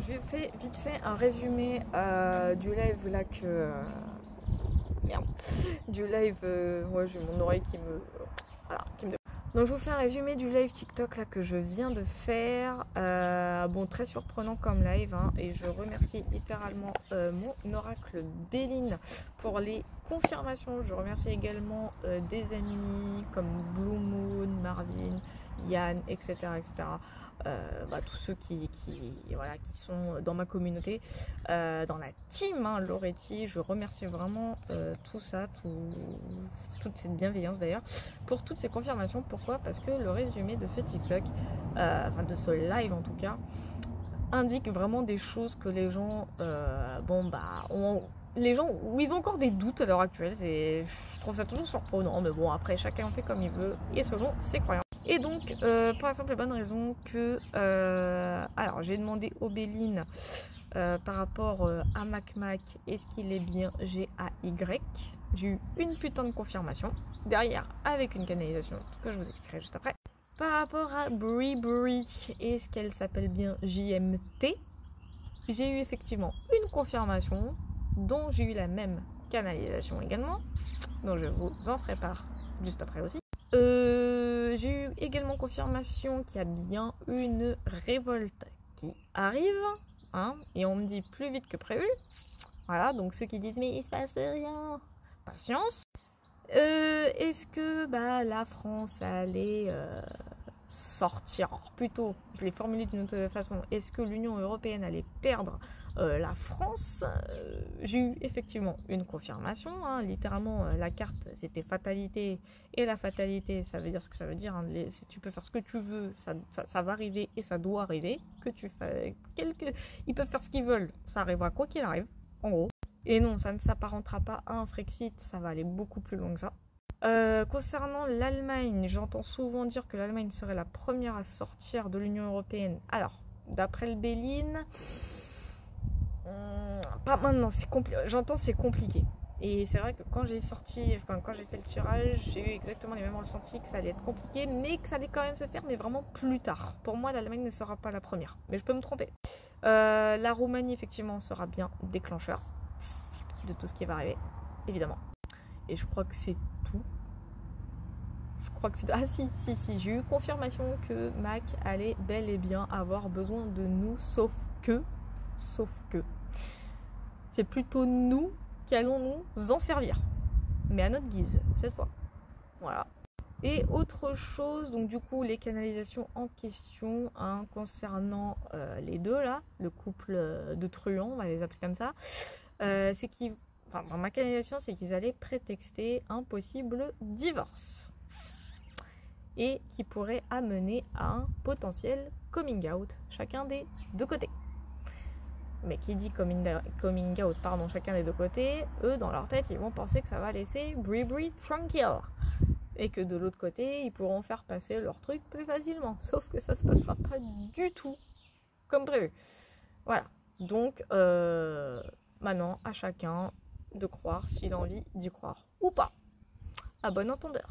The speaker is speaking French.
je fais vite fait un résumé du live là que... merde. Du live... ouais, j'ai mon oreille qui me... voilà, qui me... Donc je vous fais un résumé du live TikTok là que je viens de faire. Bon, très surprenant comme live, hein, et je remercie littéralement mon oracle Béline pour les confirmations. Je remercie également des amis comme Blue Moon, Marvin, Yann, etc. etc. Tous ceux qui sont dans ma communauté, dans la team, hein, Loretti. Je remercie vraiment tout ça, toute cette bienveillance d'ailleurs, pour toutes ces confirmations. Pourquoi? Parce que le résumé de ce TikTok, de ce live en tout cas, indique vraiment des choses que les gens, les gens où ils ont encore des doutes à l'heure actuelle. Je trouve ça toujours surprenant, mais bon, après chacun fait comme il veut et selon ses croyances. Et donc, pour la simple et bonne raison que, alors j'ai demandé au Béline par rapport à MacMac, est-ce qu'il est bien GAY? J'ai eu une putain de confirmation derrière avec une canalisation que je vous expliquerai juste après. Par rapport à Brie, est-ce qu'elle s'appelle bien JMT? J'ai eu effectivement une confirmation dont j'ai eu la même canalisation également, dont je vous en ferai part juste après aussi. J'ai eu également confirmation qu'il y a bien une révolte qui arrive, hein, et on me dit plus vite que prévu. Voilà, donc ceux qui disent mais il se passe rien, patience. Est-ce que la France allait sortir, alors plutôt, je l'ai formulé d'une autre façon, est-ce que l'Union Européenne allait perdre la France? J'ai eu effectivement une confirmation, hein, littéralement la carte c'était fatalité, et la fatalité ça veut dire ce que ça veut dire, hein, tu peux faire ce que tu veux, ça va arriver et ça doit arriver, que tu fasses ils peuvent faire ce qu'ils veulent, ça arrivera quoi qu'il arrive, en gros. Et non, ça ne s'apparentera pas à un Frexit, ça va aller beaucoup plus loin que ça. Concernant l'Allemagne, j'entends souvent dire que l'Allemagne serait la première à sortir de l'Union Européenne. Alors, d'après le Béline, pas maintenant, c'est compliqué. J'entends c'est compliqué. Et c'est vrai que quand j'ai fait le tirage, j'ai eu exactement les mêmes ressentis, que ça allait être compliqué, mais que ça allait quand même se faire, mais vraiment plus tard. Pour moi, l'Allemagne ne sera pas la première, mais je peux me tromper. La Roumanie, effectivement, sera bien déclencheur de tout ce qui va arriver, évidemment. Et je crois que c'est tout. Je crois que c'est... Ah si, j'ai eu confirmation que Mac allait bel et bien avoir besoin de nous, sauf que c'est plutôt nous qui allons nous en servir, mais à notre guise cette fois. Voilà. Et autre chose, donc du coup les canalisations en question, hein, concernant les deux là, le couple de truands, on va les appeler comme ça, c'est qu'ils... Enfin, dans ma canalisation, c'est qu'ils allaient prétexter un possible divorce et qui pourrait amener à un potentiel coming out, chacun des deux côtés. Mais qui dit coming out, pardon, chacun des deux côtés, eux, dans leur tête, ils vont penser que ça va laisser Brie tranquille. Et que de l'autre côté, ils pourront faire passer leur truc plus facilement. Sauf que ça se passera pas du tout comme prévu. Voilà. Donc, maintenant, à chacun de croire s'il a envie d'y croire ou pas. À bon entendeur.